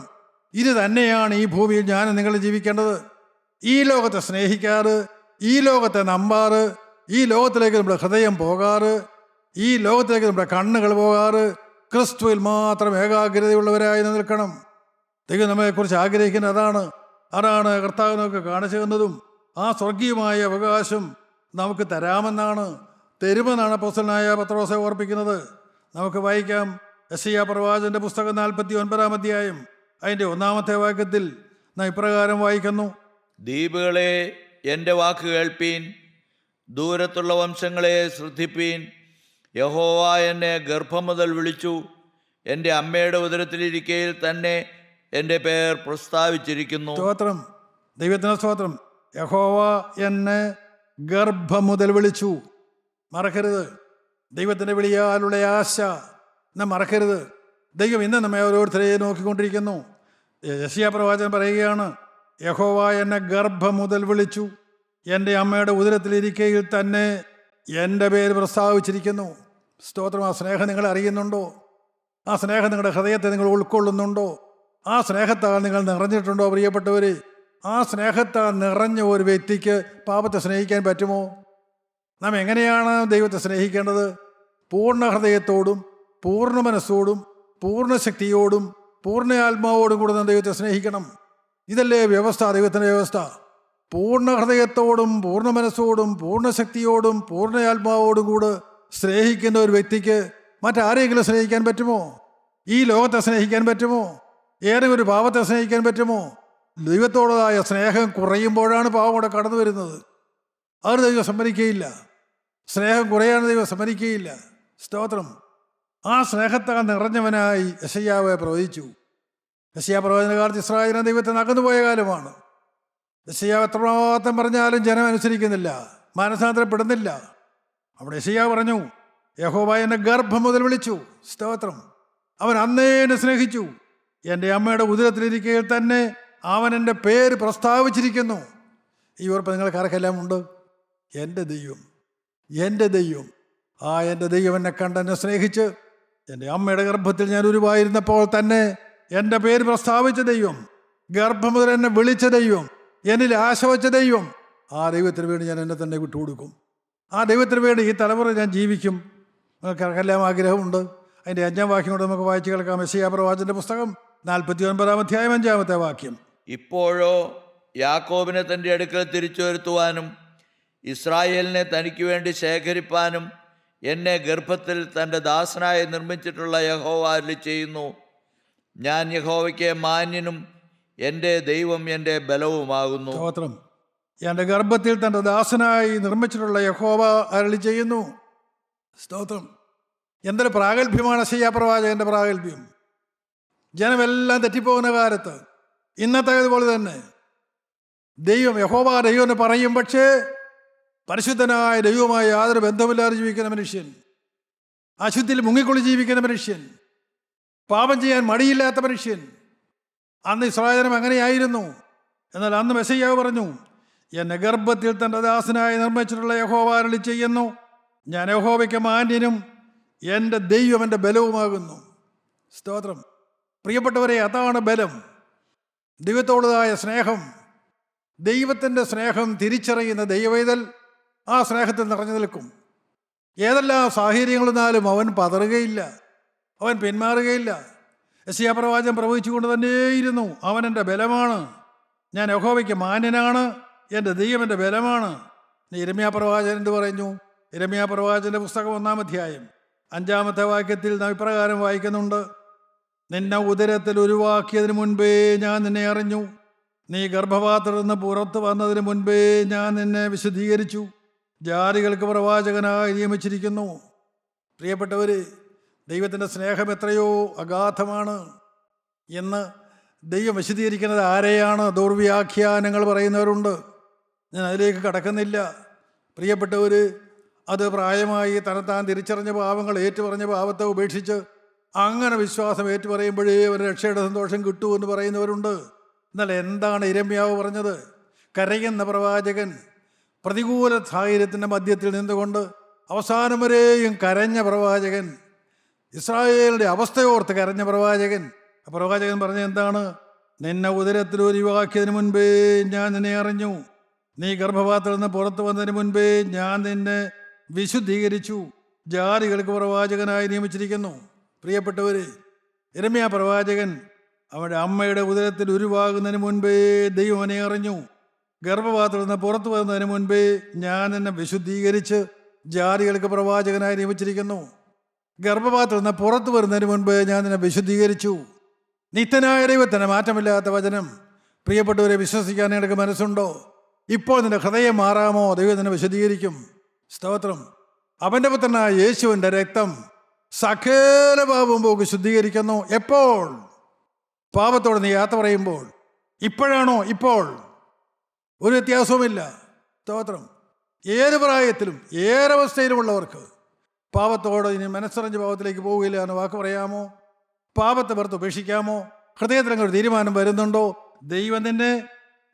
ഇത് തന്നെയാണ് ഈ ഭൂമിയിൽ ഞാനും നിങ്ങൾ ജീവിക്കേണ്ടത്. ഈ ലോകത്തെ സ്നേഹിക്കാറ്, ഈ ലോകത്തെ നമ്പാറ്, ഈ ലോകത്തിലേക്ക് നമ്മുടെ ഹൃദയം പോകാറ്, ഈ ലോകത്തിലേക്ക് നമ്മുടെ കണ്ണുകൾ പോകാറ്, ക്രിസ്തുവിൽ മാത്രം ഏകാഗ്രതയുള്ളവരായി നിൽക്കണം. ദൈവം നമ്മെക്കുറിച്ച് ആഗ്രഹിക്കുന്നത് അതാണ് കർത്താവ് നമുക്ക് കാണിച്ചു തന്നതും. ആ സ്വർഗീയമായ അവകാശം നമുക്ക് തരാമെന്നാണ്, തരുമെന്നാണ് അപ്പോസ്തലനായ പത്രോസെ ഓർപ്പിക്കുന്നത്. നമുക്ക് വായിക്കാം. യെശയ്യാ പ്രവാചകന്റെ പുസ്തകം 49-ാം അധ്യായം അതിൻ്റെ 1-ാമത്തെ വാക്യത്തിൽ നാം ഇപ്രകാരം വായിക്കുന്നു. ദ്വീപുകളെ എൻ്റെ വാക്ക് കേൾപ്പീൻ, ദൂരത്തുള്ള വംശങ്ങളെ ശ്രദ്ധിപ്പീൻ. യഹോവ എന്നെ ഗർഭം മുതൽ വിളിച്ചു, എൻ്റെ അമ്മയുടെ ഉദരത്തിലിരിക്കയിൽ തന്നെ എൻ്റെ പേർ പ്രസ്താവിച്ചിരിക്കുന്നു. സ്തോത്രം. ദൈവത്തിന് സ്തോത്രം. യഹോവ എന്നെ ഗർഭം മുതൽ വിളിച്ചു. മറക്കരുത് ദൈവത്തിൻ്റെ വിളിയാലുള്ള ആശ. നാം മറക്കരുത്. ദൈവം ഇന്ന് നമ്മെ ഓരോരുത്തരെയും നോക്കിക്കൊണ്ടിരിക്കുന്നു. യെശയ്യാ പ്രവാചകൻ പറയുകയാണ്, യഹോവ എന്നെ ഗർഭം മുതൽ വിളിച്ചു, എൻ്റെ അമ്മയുടെ ഉദരത്തിലിരിക്കയിൽ തന്നെ എൻ്റെ പേര് പ്രസ്താവിച്ചിരിക്കുന്നു. സ്തോത്രം. ആ സ്നേഹം നിങ്ങൾ അറിയുന്നുണ്ടോ? ആ സ്നേഹം നിങ്ങളുടെ ഹൃദയത്തെ നിങ്ങൾ ഉൾക്കൊള്ളുന്നുണ്ടോ? ആ സ്നേഹത്താൽ നിങ്ങൾ നിറഞ്ഞിട്ടുണ്ടോ? പ്രിയപ്പെട്ടവർ, ആ സ്നേഹത്താൽ നിറഞ്ഞ ഒരു വ്യക്തിക്ക് പാപത്തെ സ്നേഹിക്കാൻ പറ്റുമോ? നാം എങ്ങനെയാണ് ദൈവത്തെ സ്നേഹിക്കേണ്ടത്? പൂർണ്ണ ഹൃദയത്തോടും പൂർണ്ണ മനസ്സോടും പൂർണ്ണ ശക്തിയോടും പൂർണ്ണ ആത്മാവോടും കൂടെ നാം ദൈവത്തെ സ്നേഹിക്കണം. ഇതല്ലേ വ്യവസ്ഥ, ദൈവത്തിൻ്റെ വ്യവസ്ഥ. പൂർണ്ണ ഹൃദയത്തോടും പൂർണ്ണ മനസ്സോടും പൂർണ്ണ ശക്തിയോടും പൂർണ്ണ ആത്മാവോടും കൂടെ സ്നേഹിക്കുന്ന ഒരു വ്യക്തിക്ക് മറ്റാരെങ്കിലും സ്നേഹിക്കാൻ പറ്റുമോ? ഈ ലോകത്തെ സ്നേഹിക്കാൻ പറ്റുമോ? ഏതെങ്കിലും ഒരു പാപത്തെ സ്നേഹിക്കാൻ പറ്റുമോ? ദൈവത്തോടതായ സ്നേഹം കുറയുമ്പോഴാണ് പാപം കൂടെ കടന്നു വരുന്നത്. അത് ദൈവം സമ്മതിക്കുകയില്ല. സ്നേഹം കുറയാൻ ദൈവം സമ്മതിക്കുകയില്ല. സ്തോത്രം. ആ സ്നേഹത്താൽ നിറഞ്ഞവനായി യെശയ്യാവെ പ്രവചിച്ചു. യെശയ്യാ പ്രവചന കാലത്ത് ഇസ്രായേലിനെ ദൈവത്തെ നകന്നുപോയ കാലമാണ്. യെശയ്യാവ് എത്രമാത്രം പറഞ്ഞാലും ജനം അനുസരിക്കുന്നില്ല, മാനസാന്തരപ്പെടുന്നില്ല. അവിടെ യെശയ്യാവ് പറഞ്ഞു, യഹോവ എന്നെ ഗർഭം മുതൽ വിളിച്ചു. സ്തോത്രം. അവൻ അന്നേ എന്നെ സ്നേഹിച്ചു, എൻ്റെ അമ്മയുടെ ഉദരത്തിലിരിക്കയിൽ തന്നെ അവൻ എൻ്റെ പേര് പ്രസ്താവിച്ചിരിക്കുന്നു. ഈ ഉറപ്പ് നിങ്ങൾക്ക് ആർക്കെല്ലാം ഉണ്ട്? എൻ്റെ ദൈവം, എൻ്റെ ദൈവം. എൻ്റെ ദൈവം എന്നെ കണ്ടെന്നെ സ്നേഹിച്ച് എൻ്റെ അമ്മയുടെ ഗർഭത്തിൽ ഞാൻ ഉരുവായിരുന്നപ്പോൾ തന്നെ എൻ്റെ പേര് പ്രസ്താവിച്ച ദൈവം, ഗർഭം മുതൽ എന്നെ വിളിച്ച ദൈവം, എന്നിൽ ആശ വച്ച ദൈവം, ആ ദൈവത്തിന് വേണ്ടി ഞാൻ എന്നെ തന്നെ വിട്ടുകൊടുക്കും. ആ ദൈവത്തിന് വേണ്ടി ഈ തലമുറ ഞാൻ ജീവിക്കും. നിങ്ങൾക്കെല്ലാം ആഗ്രഹമുണ്ട്. അതിൻ്റെ 5-ാം വാക്യം കൊണ്ട് നമുക്ക് വായിച്ചു കേൾക്കാം. യെശയ്യാ പ്രവാചകന്റെ പുസ്തകം 49-ാം അധ്യായം 5-ാമത്തെ വാക്യം. ഇപ്പോഴോ യാക്കോബിനെ തൻ്റെ അടുക്കൽ തിരിച്ചു വരുത്തുവാനും ഇസ്രായേലിനെ തനിക്ക് വേണ്ടി ശേഖരിപ്പാനും എന്നെ ഗർഭത്തിൽ തൻ്റെ ദാസനായി നിർമ്മിച്ചിട്ടുള്ള യഹോവ അരുളി ചെയ്യുന്നു. ഞാൻ യഹോവയ്ക്ക് മാന്യനും എൻ്റെ ദൈവം എൻ്റെ ബലവുമാകുന്നു. സ്തോത്രം. എൻ്റെ ഗർഭത്തിൽ തൻ്റെ ദാസനായി നിർമ്മിച്ചിട്ടുള്ള യഹോവ അരുളി ചെയ്യുന്നു. സ്തോത്രം. എന്തൊരു പ്രാഗൽഭ്യമാണ് യെശയ്യാ പ്രവാചകന്റെ പ്രാഗൽഭ്യം. ജനമെല്ലാം തെറ്റിപ്പോകുന്ന കാലത്ത് ഇന്നത്തേതുപോലെ തന്നെ ദൈവം യഹോവ ദൈവം എന്ന് പറയും. പക്ഷേ പരിശുദ്ധനായ ദൈവവുമായി യാതൊരു ബന്ധമില്ലാതെ ജീവിക്കുന്ന മനുഷ്യൻ, അശുദ്ധിയിൽ മുങ്ങിക്കൊള്ളി ജീവിക്കുന്ന മനുഷ്യൻ, പാപം ചെയ്യാൻ മടിയില്ലാത്ത മനുഷ്യൻ. അന്ന് ഇസ്രായേലും അങ്ങനെയായിരുന്നു. എന്നാൽ അന്ന് മെസ്സയ്യാവ് പറഞ്ഞു, എന്നെ ഗർഭത്തിൽ തൻ്റെ ദാസനായി നിർമ്മിച്ചിട്ടുള്ള യഹോവ അരുളി ചെയ്യുന്നു, ഞാൻ യഹോവയ്ക്ക് മാന്യനും എൻ്റെ ദൈവം എൻ്റെ ബലവുമാകുന്നു. സ്തോത്രം. പ്രിയപ്പെട്ടവരെ, അതാണ് ബലം. ദൈവത്തോടതായ സ്നേഹം, ദൈവത്തിൻ്റെ സ്നേഹം തിരിച്ചറിയുന്ന ദൈവവേദൽ ആ സ്നേഹത്തിൽ നിറഞ്ഞു നിൽക്കും. ഏതെല്ലാം സാഹചര്യങ്ങളെന്നാലും അവൻ പതറുകയില്ല, അവൻ പിന്മാറുകയില്ല. യെശയ്യാ പ്രവാചകൻ പ്രവചിച്ചുകൊണ്ട് തന്നെയിരുന്നു, അവൻ എൻ്റെ ബലമാണ്, ഞാൻ യഹോവയ്ക്ക് മാന്യനാണ്, എൻ്റെ ദൈവം എൻ്റെ ബലമാണ്. യിരെമ്യാ പ്രവാചകൻ എന്ത് പറഞ്ഞു? യിരെമ്യാ പ്രവാചകന്റെ പുസ്തകം 1-ാം അധ്യായം 5-ാമത്തെ വാക്യത്തിൽ നാം ഇപ്രകാരം വായിക്കുന്നുണ്ട്, നിന്നെ ഉദരത്തിൽ ഉരുവാക്കിയതിന് മുൻപേ ഞാൻ നിന്നെ അറിഞ്ഞു, നീ ഗർഭപാത്രത്തിൽ നിന്ന് പുറത്തു വന്നതിന് മുൻപേ ഞാൻ നിന്നെ വിശുദ്ധീകരിച്ചു, ജാതികൾക്ക് പ്രവാചകനായി നിയമിച്ചിരിക്കുന്നു. പ്രിയപ്പെട്ടവർ, ദൈവത്തിൻ്റെ സ്നേഹം എത്രയോ അഗാധമാണ് എന്ന് ദൈവം വിശദീകരിക്കുന്നത് ആരെയാണ്? ദുർവ്യാഖ്യാനങ്ങൾ പറയുന്നവരുണ്ട്. ഞാൻ അതിലേക്ക് കടക്കുന്നില്ല. പ്രിയപ്പെട്ടവർ, അത് പ്രായമായി തന്നെത്താൻ തിരിച്ചറിഞ്ഞ പാവങ്ങൾ ഏറ്റുപറഞ്ഞ പാവത്തെ ഉപേക്ഷിച്ച് അങ്ങനെ വിശ്വാസം ഏറ്റുപറയുമ്പോഴേ ഒരു രക്ഷയുടെ സന്തോഷം കിട്ടുമെന്ന് പറയുന്നവരുണ്ട്. എന്നാൽ എന്താണ് യിരെമ്യാവ് പറഞ്ഞത്? കരയുന്ന പ്രവാചകൻ, പ്രതികൂല സാഹചര്യത്തിൻ്റെ മധ്യത്തിൽ നിന്നുകൊണ്ട് അവസാനം വരെയും കരഞ്ഞ പ്രവാചകൻ, ഇസ്രായേലിൻ്റെ അവസ്ഥയോർത്ത് കരഞ്ഞ പ്രവാചകൻ. പ്രവാചകൻ പറഞ്ഞ എന്താണ്? നിന്നെ ഉദരത്തിൽ ഒഴിവാക്കിയതിന് മുൻപേ ഞാൻ നിന്നെ അറിഞ്ഞു, നീ ഗർഭപാത്രത്തിൽ നിന്ന് പുറത്തു വന്നതിന് മുൻപേ ഞാൻ നിന്നെ വിശുദ്ധീകരിച്ചു, ജാതികൾക്ക് പ്രവാചകനായി നിയമിച്ചിരിക്കുന്നു. പ്രിയപ്പെട്ടവർ, യിരെമ്യാ പ്രവാചകൻ അവൻ്റെ അമ്മയുടെ ഉദരത്തിൽ ഉരുവാകുന്നതിന് മുൻപേ ദൈവം അവനെ അറിഞ്ഞു, ഗർഭപാത്രത്തിൽ നിന്ന് പുറത്തു വരുന്നതിന് മുൻപേ ഞാൻ നിന്നെ വിശുദ്ധീകരിച്ച് ജാതികൾക്ക് പ്രവാചകനായി നിയമിച്ചിരിക്കുന്നു. ഗർഭപാത്രത്തിൽ നിന്ന് പുറത്തു വരുന്നതിന് മുൻപ് ഞാൻ നിന്നെ വിശുദ്ധീകരിച്ചു. നിത്യനായ ദൈവത്തിന് മാറ്റമില്ലാത്ത വചനം. പ്രിയപ്പെട്ടവരെ, വിശ്വസിക്കാൻ നിനക്ക് മനസ്സുണ്ടോ? ഇപ്പോൾ നിന്റെ ഹൃദയം മാറാമോ? ദൈവം നിന്നെ വിശദീകരിക്കും. സ്തോത്രം. അവൻ്റെ പുത്രനായ യേശുവിൻ്റെ രക്തം സകല പാപവും പോക്ക് ശുദ്ധീകരിക്കുന്നു. എപ്പോൾ? പാപത്തോട് നീ യാത്ര പറയുമ്പോൾ. ഇപ്പോഴാണോ? ഇപ്പോൾ. ഒരു വ്യത്യാസവുമില്ല. സ്തോത്രം. ഏത് പ്രായത്തിലും ഏതൊരവസ്ഥയിലുമുള്ളവർക്ക് പാപത്തോട് ഇനി മനസ്സറിഞ്ഞ് പാപത്തിലേക്ക് പോവുകയില്ല എന്ന് വാക്ക് പറയാമോ? പാപത്തെ പുറത്ത് ഉപേക്ഷിക്കാമോ? ഹൃദയത്തിൽ അങ്ങനെ ഒരു തീരുമാനം വരുന്നുണ്ടോ? ദൈവം നിന്നെ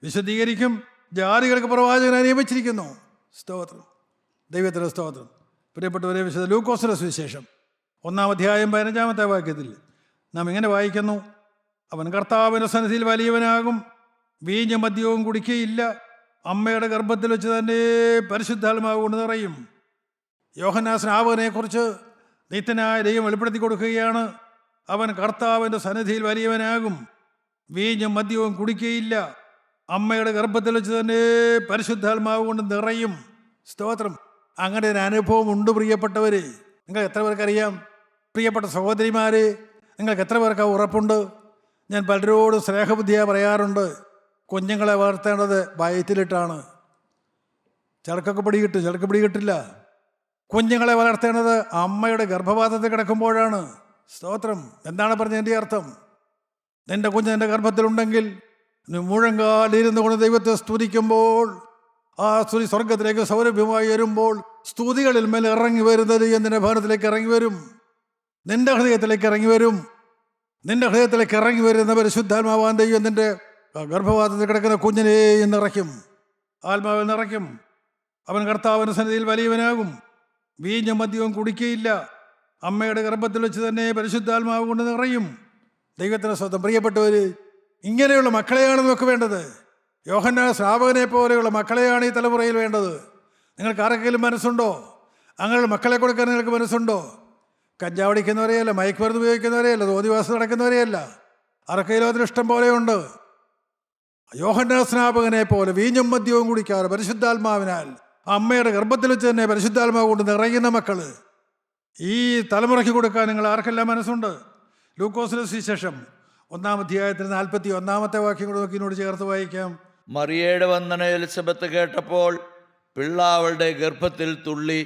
വിശദീകരിക്കും, ജാതികൾക്ക് പ്രവാചകനായി നിയമിച്ചിരിക്കുന്നു. സ്തോത്രം. ദൈവത്തിൻ്റെ സ്തോത്രം. പ്രിയപ്പെട്ടവരെ, വിശുദ്ധ ലൂക്കോസിന്റെ സുവിശേഷം 1-ാം അധ്യായം 15-ാമത്തെ വാക്യത്തിൽ നാം ഇങ്ങനെ വായിക്കുന്നു, അവൻ കർത്താവിൻ്റെ സന്നിധിയിൽ വലിയവനാകും, വീഞ്ഞും മദ്യവും കുടിക്കുകയില്ല, അമ്മയുടെ ഗർഭത്തിൽ വെച്ച് തന്നെ പരിശുദ്ധാത്മാവ് കൊണ്ട് നിറയും. യോഹന്നാൻ സ്നാപകനെക്കുറിച്ച് നിത്യനായ ദൈവം വെളിപ്പെടുത്തി കൊടുക്കുകയാണ്. അവൻ കർത്താവിൻ്റെ സന്നിധിയിൽ വലിയവനാകും, വീഞ്ഞും മദ്യവും കുടിക്കുകയില്ല, അമ്മയുടെ ഗർഭത്തിൽ വെച്ച് തന്നെ പരിശുദ്ധാത്മാവ് കൊണ്ട് നിറയും. സ്തോത്രം. അങ്ങനെ ഒരു അനുഭവം ഉണ്ട് പ്രിയപ്പെട്ടവർ. നിങ്ങൾക്ക് എത്ര പേർക്കറിയാം? പ്രിയപ്പെട്ട സഹോദരിമാരെ, നിങ്ങൾക്ക് എത്ര പേർക്ക് ഉറപ്പുണ്ട്? ഞാൻ പലരോടും സ്നേഹബുദ്ധിയായി പറയാറുണ്ട്, കുഞ്ഞുങ്ങളെ വളർത്തേണ്ടത് വയറ്റിലിട്ടാണ്. ചിലക്കൊക്കെ പിടികിട്ടും, ചിലർക്ക് പിടികിട്ടില്ല. കുഞ്ഞുങ്ങളെ വളർത്തേണ്ടത് അമ്മയുടെ ഗർഭപാത്രത്തിൽ കിടക്കുമ്പോഴാണ്. സ്തോത്രം. എന്താണ് പറഞ്ഞതിൻ്റെ അർത്ഥം? നിന്റെ കുഞ്ഞ് നിന്റെ ഗർഭത്തിലുണ്ടെങ്കിൽ നീ മുഴങ്കാലിരുന്നു കൊണ്ട് ദൈവത്തെ സ്തുതിക്കുമ്പോൾ ആ സ്തുതി സ്വർഗത്തിലേക്ക് സൗരഭ്യമായി വരുമ്പോൾ സ്തുതികളിൽ മേൽ ഇറങ്ങി വരുന്നത് നിന്റെ ഭവനത്തിലേക്ക് ഇറങ്ങി വരും, നിന്റെ ഹൃദയത്തിലേക്ക് ഇറങ്ങി വരും. നിന്റെ ഹൃദയത്തിലേക്ക് ഇറങ്ങി വരുന്ന പരിശുദ്ധാത്മാവാൻ ദൈവം നിന്റെ ഗർഭപാത്രത്തിൽ കിടക്കുന്ന കുഞ്ഞിനെയും നിറയ്ക്കും, ആത്മാവിൽ നിറയ്ക്കും. അവൻ കർത്താവിൻ്റെ സന്നിധിയിൽ വലിയവനാകും, വീഞ്ഞും മദ്യവും കുടിക്കുകയില്ല. അമ്മയുടെ ഗർഭത്തിൽ വെച്ച് തന്നെ പരിശുദ്ധാത്മാവ് കൊണ്ട് നിറയും. ദൈവത്തിന് സ്വന്തം പ്രിയപ്പെട്ടവർ, ഇങ്ങനെയുള്ള മക്കളെയാണ് നമുക്ക് വേണ്ടത്. യോഹന്നാൻ സ്നാപകനെ പോലെയുള്ള മക്കളെയാണ് ഈ തലമുറയിൽ വേണ്ടത്. നിങ്ങൾക്ക് ആർക്കെങ്കിലും മനസ്സുണ്ടോ? അങ്ങനെയുള്ള മക്കളെ കൊടുക്കാൻ നിങ്ങൾക്ക് മനസ്സുണ്ടോ? കഞ്ചാവടിക്കുന്നവരെയല്ല, മയക്കുമരുന്ന് ഉപയോഗിക്കുന്നവരെയല്ല, തോന്നിവാസം നടക്കുന്നവരെയല്ല. ആർക്കെ ലോകത്തിന് ഇഷ്ടം പോലെയുണ്ട്. യോഹന്നാൻ സ്നാപകനെ പോലെ വീഞ്ഞും മദ്യവും കുടിക്കാറ് പരിശുദ്ധാത്മാവിനാൽ അമ്മയുടെ ഗർഭത്തിൽ വെച്ച് തന്നെ പരിശുദ്ധാത്മാവ് കൊണ്ട് നിറയുന്ന മക്കൾ ഈ തലമുറയ്ക്ക് കൊടുക്കാൻ നിങ്ങൾ ആർക്കെല്ലാം മനസ്സുണ്ട്? ലൂക്കോസിന്റെ സുവിശേഷം 1-ാം അധ്യായത്തിൽ 41-ാമത്തെ വാക്യം കൂടെ നോക്കി എന്നോട് ചേർത്ത് വായിക്കാം. മറിയയുടെ വന്ദന എലിസബത്ത് കേട്ടപ്പോൾ പിള്ള അവളുടെ ഗർഭത്തിൽ തുള്ളി.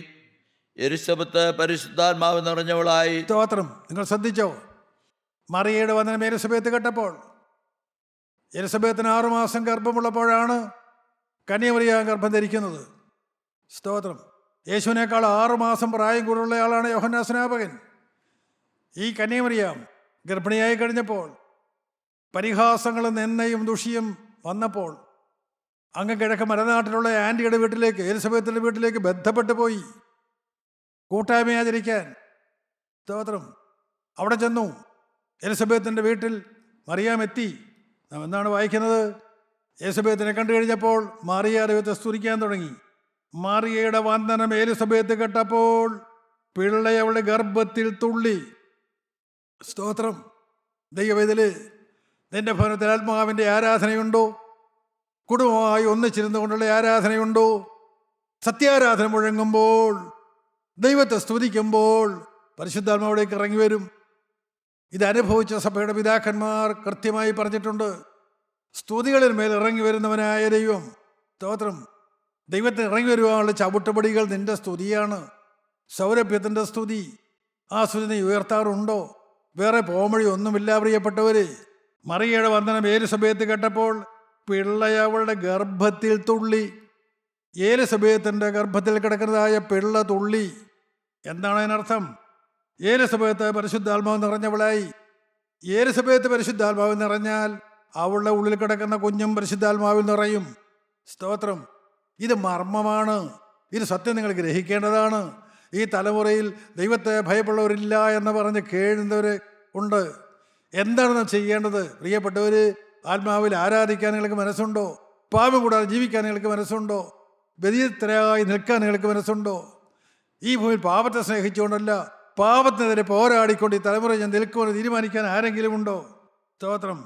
എലിസബത്ത് പരിശുദ്ധാത്മാവ് നിറഞ്ഞവളായി. സ്തോത്രം. നിങ്ങൾ ശ്രദ്ധിച്ചോ? മറിയയുടെ വന്ദനം എലിസബത്ത് കേട്ടപ്പോൾ. എലിസബത്തിന് 6 മാസം ഗർഭമുള്ളപ്പോഴാണ് കന്യാമറിയാം ഗർഭം ധരിക്കുന്നത്. സ്തോത്രം. യേശുവിനേക്കാൾ 6 മാസം പ്രായം കൂടുതലുള്ളയാളാണ് യോഹന്നാൻ സ്നാപകൻ. ഈ കന്യാമറിയാം ഗർഭിണിയായി കഴിഞ്ഞപ്പോൾ പരിഹാസങ്ങളും നിന്നയും ദുഷിയും വന്നപ്പോൾ അങ്ങ് കിഴക്ക് മലനാട്ടിലുള്ള ആൻറ്റിയുടെ വീട്ടിലേക്ക്, എലിസബത്തിൻ്റെ വീട്ടിലേക്ക് ബന്ധപ്പെട്ടു പോയി കൂട്ടായ്മ ആചരിക്കാൻ. സ്തോത്രം. അവിടെ ചെന്നു. എലിസബത്തിൻ്റെ വീട്ടിൽ മറിയാം എത്തി. നാം എന്താണ് വായിക്കുന്നത്? എലിസബത്തിനെ കണ്ടു കഴിഞ്ഞപ്പോൾ മറിയ ദൈവത്തെ സ്തുതിക്കാൻ തുടങ്ങി. മറിയയുടെ വന്ദനം എലിസബത്ത് കേട്ടപ്പോൾ പിള്ള അവളുടെ ഗർഭത്തിൽ തുള്ളി. സ്തോത്രം. ദൈവവേദല് നിന്റെ ഭവനത്തിൽ ആത്മാവിൻ്റെ ആരാധനയുണ്ടോ? കുടുംബമായി ഒന്നിച്ചിരുന്നു കൊണ്ടുള്ള ആരാധനയുണ്ടോ? സത്യാരാധന മുഴങ്ങുമ്പോൾ, ദൈവത്തെ സ്തുതിക്കുമ്പോൾ പരിശുദ്ധാത്മാവിലേക്ക് ഇറങ്ങി വരും. ഇതനുഭവിച്ച സഭയുടെ പിതാക്കന്മാർ കൃത്യമായി പറഞ്ഞിട്ടുണ്ട്. സ്തുതികളിൽ മേൽ ഇറങ്ങി വരുന്നവനായ ദൈവം. സ്തോത്രം. ദൈവത്തിന് ഇറങ്ങി വരുവാനുള്ള ചവിട്ടുപടികൾ നിന്റെ സ്തുതിയാണ്. സൗരഭ്യത്തിൻ്റെ സ്തുതി. ആ സ്തുതി നീ ഉയർത്താറുണ്ടോ? വേറെ പോംവഴി ഒന്നുമില്ല പ്രിയപ്പെട്ടവർ. മറിയയുടെ വന്ദനം എലിസബത്ത് കേട്ടപ്പോൾ പിള്ളയവളുടെ ഗർഭത്തിൽ തുള്ളി. എലിസബത്തിൻ്റെ ഗർഭത്തിൽ കിടക്കുന്നതായ പിള്ള തുള്ളി. എന്താണ് അതിനർത്ഥം? എലിസബത്ത് പരിശുദ്ധാത്മാവ് നിറഞ്ഞവളായി. എലിസബത്ത് പരിശുദ്ധാത്മാവ് നിറഞ്ഞാൽ അവളുടെ ഉള്ളിൽ കിടക്കുന്ന കുഞ്ഞും പരിശുദ്ധാത്മാവിൽ നിറയും. സ്തോത്രം. ഇത് മർമ്മമാണ്. ഇത് സത്യം നിങ്ങൾ ഗ്രഹിക്കേണ്ടതാണ്. ഈ തലമുറയിൽ ദൈവത്തെ ഭയപ്പെടുന്നവരില്ല എന്ന് പറഞ്ഞ് കേഴുന്നവർ ഉണ്ട്. എന്താണ് നാം ചെയ്യേണ്ടത്? പ്രിയപ്പെട്ടവർ, ആത്മാവിൽ ആരാധിക്കാൻ നിങ്ങൾക്ക് മനസ്സുണ്ടോ? പാപം കൂടാതെ ജീവിക്കാൻ നിങ്ങൾക്ക് മനസ്സുണ്ടോ? വ്യതിരിക്തരായി നിൽക്കാൻ നിങ്ങൾക്ക് മനസ്സുണ്ടോ? ഈ ഭൂമിയിൽ പാപത്തെ സ്നേഹിച്ചുകൊണ്ടല്ല, പാപത്തിനെതിരെ പോരാടിക്കൊണ്ട് ഈ തലമുറ ഞാൻ നിൽക്കുമെന്ന് തീരുമാനിക്കാൻ ആരെങ്കിലും ഉണ്ടോ? സ്തോത്രം.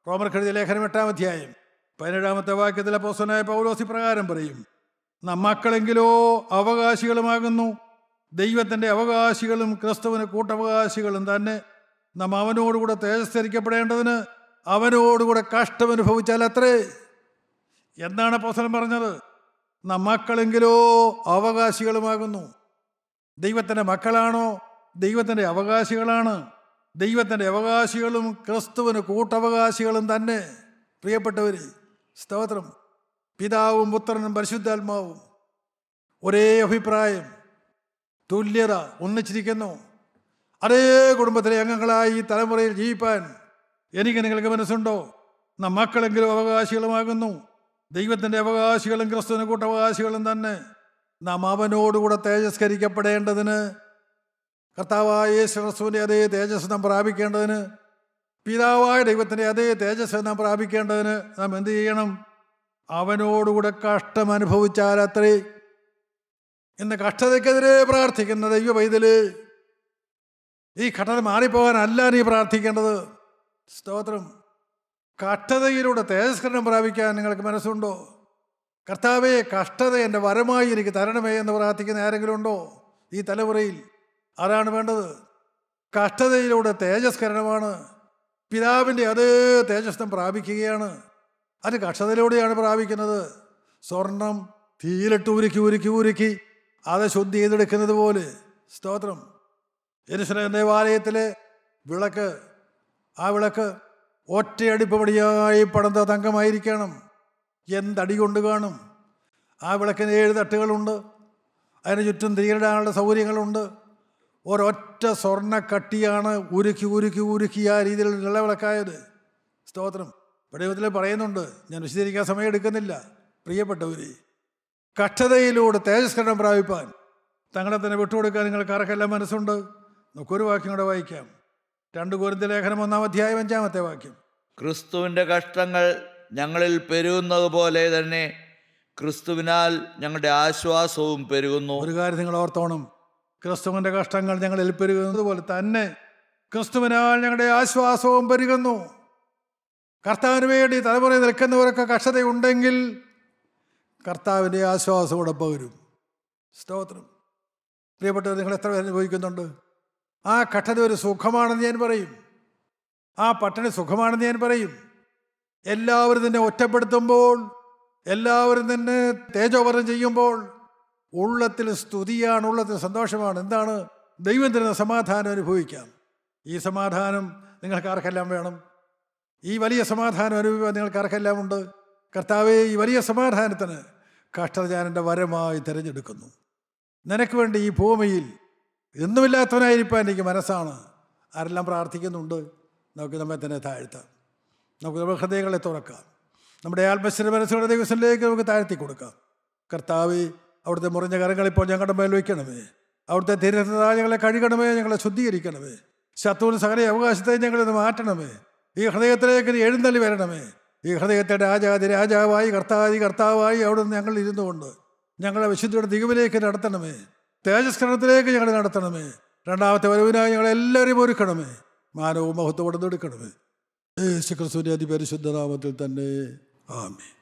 റോമർക്ക് എഴുതിയ ലേഖനം 8-ാം അധ്യായം 17-ാമത്തെ വാക്യത്തിൽ അപ്പോസ്തലനായ പൗലോസ് ഇപ്രകാരം പറയും: നാം മക്കളെങ്കിലോ അവകാശികളുമാകുന്നു, ദൈവത്തിൻ്റെ അവകാശികളും ക്രിസ്തുവിന് കൂട്ടവകാശികളും തന്നെ. നാം അവനോടുകൂടെ തേജസ്കരിക്കപ്പെടേണ്ടതിന് അവനോടുകൂടെ കഷ്ടമനുഭവിച്ചാൽ അത്രേ. എന്താണ് അപ്പോസ്തലൻ പറഞ്ഞത്? നാം മക്കളെങ്കിലോ അവകാശികളുമാകുന്നു. ദൈവത്തിൻ്റെ മക്കളാണോ? ദൈവത്തിൻ്റെ അവകാശികളാണ്. ദൈവത്തിൻ്റെ അവകാശികളും ക്രിസ്തുവിന് കൂട്ടവകാശികളും തന്നെ. പ്രിയപ്പെട്ടവർ, സ്തോത്രം. പിതാവും പുത്രനും പരിശുദ്ധാത്മാവും ഒരേ അഭിപ്രായം, തുല്യത, ഒന്നിച്ചിരിക്കുന്നു. അതേ കുടുംബത്തിലെ അംഗങ്ങളായി ഈ തലമുറയിൽ ജീവിപ്പാൻ എനിക്ക് നിങ്ങൾക്ക് മനസ്സുണ്ടോ? നാം മക്കളെങ്കിലും അവകാശികളുമാകുന്നു, ദൈവത്തിൻ്റെ അവകാശികളും ക്രിസ്തുവിന് കൂട്ടവകാശികളും തന്നെ. നാം അവനോടുകൂടെ തേജസ്കരിക്കപ്പെടേണ്ടതിന്, കർത്താവായ യേശു ക്രിസ്തുവിൻ്റെ അതേ തേജസ് നാം പ്രാപിക്കേണ്ടതിന്, പിതാവായ ദൈവത്തിൻ്റെ അതേ തേജസ് നാം പ്രാപിക്കേണ്ടതിന് നാം എന്ത് ചെയ്യണം? അവനോടുകൂടെ കഷ്ടം അനുഭവിച്ചാൽ അത്രേ. ഇന്ന് കഷ്ടതയ്ക്കെതിരെ പ്രാർത്ഥിക്കുന്ന ദൈവ പൈതല്, ഈ കഷ്ടത മാറിപ്പോകാനല്ല നീ പ്രാർത്ഥിക്കേണ്ടത്. സ്തോത്രം. കഷ്ടതയിലൂടെ തേജസ്കരണം പ്രാപിക്കാൻ നിങ്ങൾക്ക് മനസ്സുണ്ടോ? കർത്താവേ, കഷ്ടത എൻ്റെ വരമായി എനിക്ക് തരണമേ എന്ന് പ്രാർത്ഥിക്കുന്ന ആരെങ്കിലും ഉണ്ടോ ഈ തലമുറയിൽ? ആരാണ് വേണ്ടത്? കഷ്ടതയിലൂടെ തേജസ്കരണമാണ്. പിതാവിൻ്റെ അതേ തേജസ്സം പ്രാപിക്കുകയാണ്. അത് കഷ്ടതയിലൂടെയാണ് പ്രാപിക്കുന്നത്. സ്വർണം തീയിലിട്ട് ഉരുക്കി ഉരുക്കി ഉരുക്കി അത് ശുദ്ധി ചെയ്തെടുക്കുന്നത് പോലെ. സ്തോത്രം. യെരൂശലേം ദേവാലയത്തിലെ വിളക്ക്, ആ വിളക്ക് ഒറ്റയടിപ്പടിയായി പടർന്ന തങ്കമായിരിക്കണം. എന്തടി കൊണ്ട് കാണും? ആ വിളക്കിന് 7 തട്ടുകളുണ്ട്. അതിന് ചുറ്റും തീയിടാനുള്ള സൗകര്യങ്ങളുണ്ട്. ഒരൊറ്റ സ്വർണ്ണ കട്ടിയാണ് ഉരുക്കി ഉരുക്കി ഉരുക്കി ആ രീതിയിൽ നിലവിളക്കായത്. സ്തോത്രം. ദൈവത്തിൽ പറയുന്നുണ്ട്, ഞാൻ വിശദീകരിക്കാൻ സമയം എടുക്കുന്നില്ല. പ്രിയപ്പെട്ടവരെ, കഷ്ടതയിലൂടെ തേജസ്കരണം പ്രാപിപ്പാൻ തങ്ങളെ തന്നെ വിട്ടുകൊടുക്കാൻ നിങ്ങൾക്ക് ആർക്കെല്ലാം മനസ്സുണ്ട്? നമുക്കൊരു വാക്യം കൂടെ വായിക്കാം. 2 കൊരിന്ത്യർ ലേഖനം 1-ാം വാക്യം. ക്രിസ്തുവിൻ്റെ കഷ്ടങ്ങൾ ഞങ്ങളിൽ പെരുകുന്നത് പോലെ തന്നെ ക്രിസ്തുവിനാൽ ഞങ്ങളുടെ ആശ്വാസവും പെരുകുന്നു. ഒരു കാര്യം നിങ്ങൾ ഓർത്തോണം, ക്രിസ്തുവിൻ്റെ കഷ്ടങ്ങൾ ഞങ്ങളിൽ പെരുകുന്നത് പോലെ തന്നെ ക്രിസ്തുവിനാൽ ഞങ്ങളുടെ ആശ്വാസവും പെരുകുന്നു. കർത്താവിന് വേണ്ടി തലമുറയിൽ നിൽക്കുന്നവരൊക്കെ കഷ്ടതയുണ്ടെങ്കിൽ കർത്താവിൻ്റെ ആശ്വാസം കൂടെ പകരും. സ്തോത്രം. പ്രിയപ്പെട്ടവർ, നിങ്ങൾ എത്ര പേര് അനുഭവിക്കുന്നുണ്ട്? ആ കഷ്ടത ഒരു സുഖമാണെന്ന് ഞാൻ പറയും. ആ പട്ടിണി സുഖമാണെന്ന് ഞാൻ പറയും. എല്ലാവരും തന്നെ ഒറ്റപ്പെടുത്തുമ്പോൾ, എല്ലാവരും തന്നെ തേജോവധം ചെയ്യുമ്പോൾ ഉള്ളത്തിൽ സ്തുതിയാണ്, ഉള്ളത്തിൽ സന്തോഷമാണ്. എന്താണ്? ദൈവം തരുന്ന സമാധാനം അനുഭവിക്കാം. ഈ സമാധാനം നിങ്ങൾക്ക് ആർക്കെല്ലാം വേണം? ഈ വലിയ സമാധാനം അനുഭവിക്കാൻ നിങ്ങൾക്ക് ആർക്കെല്ലാം ഉണ്ട്? കർത്താവേ, ഈ വലിയ സമാധാനത്തിന് കഷ്ടത ഞാൻ എൻ്റെ വരമായി തിരഞ്ഞെടുക്കുന്നു. നിനക്ക് വേണ്ടി ഈ ഭൂമിയിൽ എന്നുമില്ലാത്തവനായിരിക്കാൻ എനിക്ക് മനസ്സാണ്. ആരെല്ലാം പ്രാർത്ഥിക്കുന്നുണ്ട്? നമുക്ക് നമ്മെ തന്നെ താഴ്ത്താം. നമുക്ക് നമ്മുടെ ഹൃദയങ്ങളെ തുറക്കാം. നമ്മുടെ ആത്മശ്വര മനസ്സുകളുടെ ദിവസത്തിലേക്ക് നമുക്ക് താഴ്ത്തി കൊടുക്കാം. കർത്താവേ, അവിടുത്തെ മുറിഞ്ഞ കരങ്ങൾ ഇപ്പോൾ ഞങ്ങളുടെ മേൽ വയ്ക്കണമേ. അവിടുത്തെ തിരുനാളുകളെ കഴുകണമേ, ഞങ്ങളെ ശുദ്ധീകരിക്കണമേ. ശത്രുവിന് സകല അവകാശത്തെ ഞങ്ങളിന്ന് മാറ്റണമേ. ഈ ഹൃദയത്തിലേക്ക് എഴുന്നള്ളി വരണമേ. ഈ ഹൃദയത്തെ രാജാവായി കർത്താവായി അവിടുന്ന് ഞങ്ങൾ ഇരുന്നുകൊണ്ട് ഞങ്ങളെ വിശുദ്ധിയുടെ ദിഗവിലേക്ക് നടത്തണമേ. തേജസ്കരണത്തിലേക്ക് ഞങ്ങളെ നടത്തണമേ. രണ്ടാമത്തെ വരവിനായി ഞങ്ങളെല്ലാവരെയും ഒരുക്കണമേ. മാനവും മഹത്വം എടുക്കണമേ. യേശു ക്രിസ്തുവിന്റെ അതിപരിശുദ്ധ നാമത്തിൽ തന്നെ. ആമേൻ.